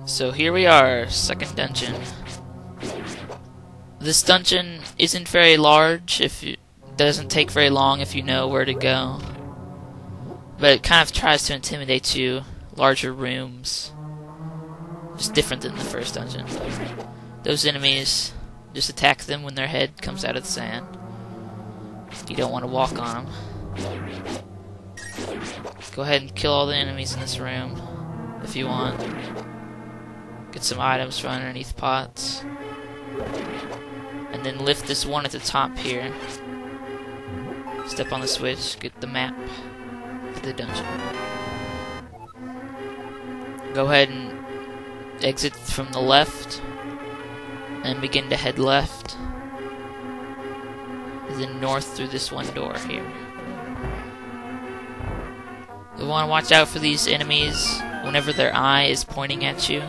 So here we are, second dungeon. This dungeon isn't very large, doesn't take very long if you know where to go. But it kind of tries to intimidate you. Larger rooms. Just different than the first dungeon. Those enemies, just attack them when their head comes out of the sand. You don't want to walk on them. Go ahead and kill all the enemies in this room if you want. Get some items from underneath pots. And then lift this one at the top here. Step on the switch, get the map of the dungeon. Go ahead and exit from the left and begin to head left. And then north through this one door here. You want to watch out for these enemies whenever their eye is pointing at you.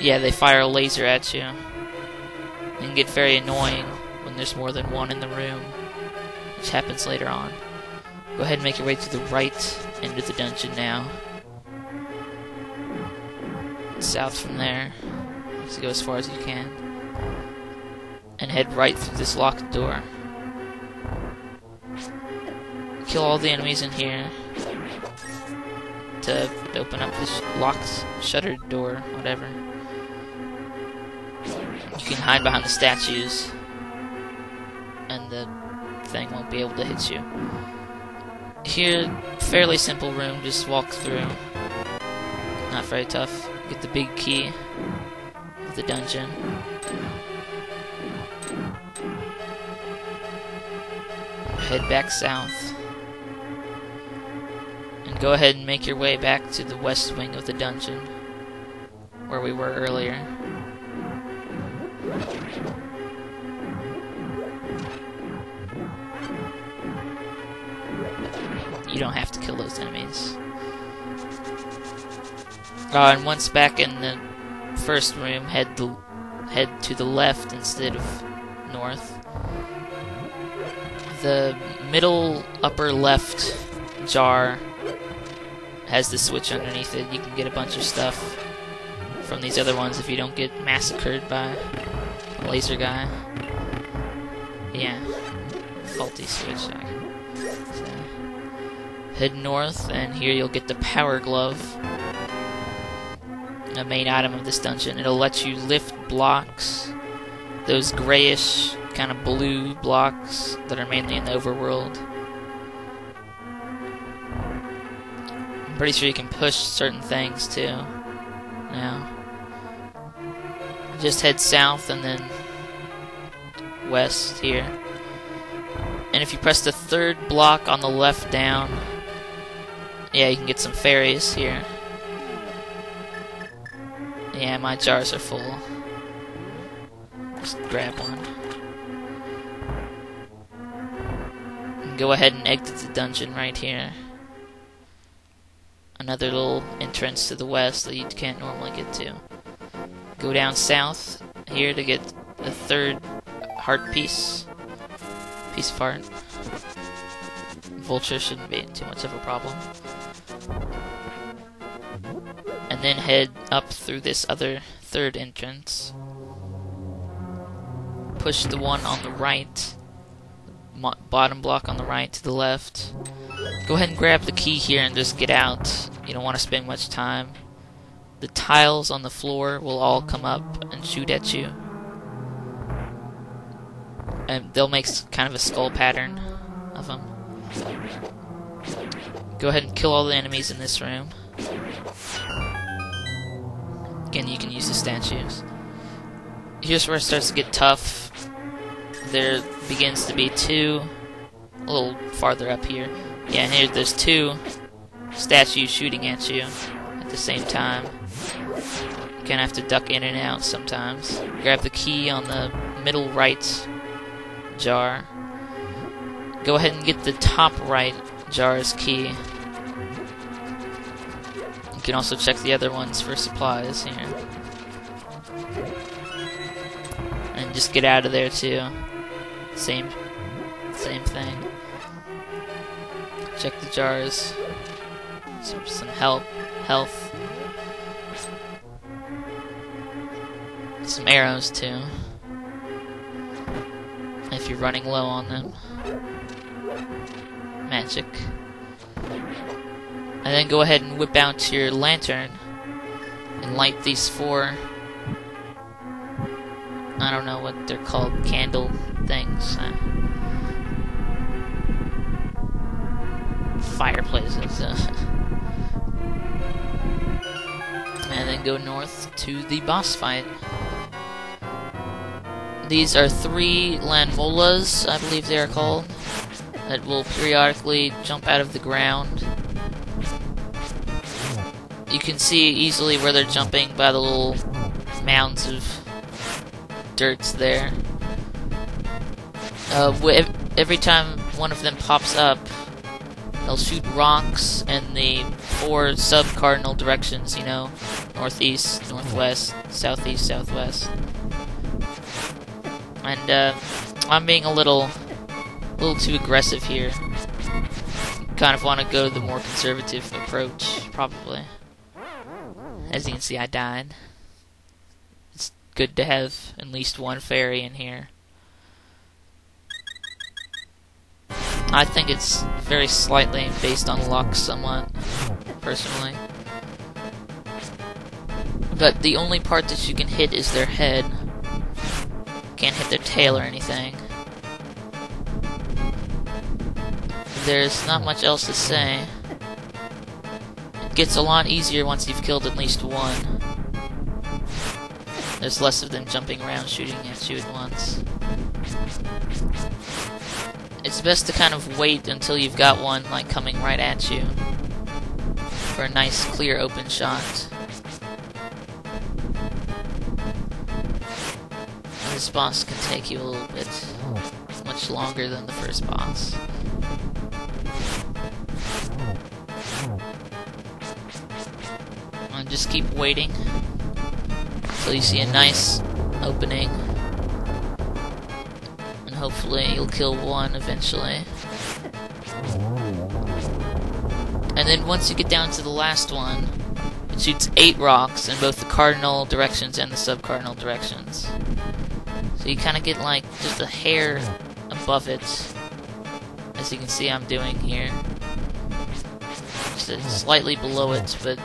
Yeah, they fire a laser at you. It can get very annoying when there's more than one in the room, which happens later on. Go ahead and make your way to the right end of the dungeon now. South from there. Just go as far as you can. And head right through this locked door. Kill all the enemies in here to open up this locked, shuttered door, whatever. You can hide behind the statues, and the thing won't be able to hit you. Here, fairly simple room, just walk through. Not very tough. Get the big key of the dungeon. Head back south. And go ahead and make your way back to the west wing of the dungeon, where we were earlier. You don't have to kill those enemies. And once back in the first room, head to the left instead of north. The middle upper left jar has the switch underneath it. You can get a bunch of stuff from these other ones if you don't get massacred by a laser guy. Yeah, faulty switch. So head north, and here you'll get the power glove, a main item of this dungeon. It'll let you lift blocks, those grayish kind of blue blocks that are mainly in the overworld. I'm pretty sure you can push certain things too now. Just head south and then west here. And if you press the third block on the left down, yeah, you can get some fairies here. Yeah, my jars are full. Just grab one. And go ahead and exit the dungeon right here. Another little entrance to the west that you can't normally get to. Go down south here to get the third heart piece. Piece of heart. Vulture shouldn't be too much of a problem. And then head up through this other third entrance. Push the one on the right, bottom block on the right to the left. Go ahead and grab the key here and just get out. You don't want to spend much time. The tiles on the floor will all come up and shoot at you. And they'll make kind of a skull pattern of them. Go ahead and kill all the enemies in this room. Again, you can use the statues. Here's where it starts to get tough. There begins to be two, a little farther up here. Yeah, and here there's two statues shooting at you at the same time. You're gonna have to duck in and out sometimes. Grab the key on the middle right jar. Go ahead and get the top right jar's key. You can also check the other ones for supplies here. And just get out of there too. Same thing. Check the jars. Some health. some arrows too, if you're running low on them. Magic. And then go ahead and whip out your lantern and light these 4, I don't know what they're called, candle things. Fireplaces. And then go north to the boss fight. These are 3 landmollas, I believe they are called, that will periodically jump out of the ground. You can see easily where they're jumping by the little mounds of dirts there. Every time one of them pops up, they'll shoot rocks in the 4 sub-cardinal directions, you know, northeast, northwest, southeast, southwest. And I'm being a little too aggressive here. Kind of want to go the more conservative approach, probably. As you can see, I died. It's good to have at least one fairy in here. I think it's very slightly based on luck, somewhat, personally. But the only part that you can hit is their head. Can't hit their tail or anything. There's not much else to say. It gets a lot easier once you've killed at least one. There's less of them jumping around shooting at you at once. It's best to kind of wait until you've got one like coming right at you for a nice clear open shot. This boss can take you a little bit much longer than the first boss. And just keep waiting until you see a nice opening. And hopefully you'll kill one eventually. And then once you get down to the last one, it shoots 8 rocks in both the cardinal directions and the sub-cardinal directions. So you kind of get like just a hair above it, as you can see I'm doing here. Just slightly below it, but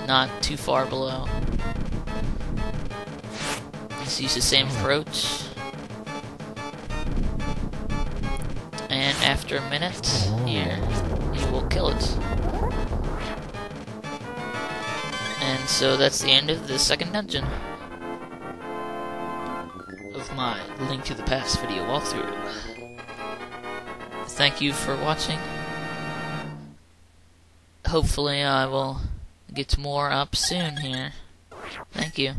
not too far below. Just use the same approach. And after a minute here, you will kill it. And so that's the end of the second dungeon of my Link to the Past video walkthrough. Thank you for watching. Hopefully I will get more up soon here. Thank you.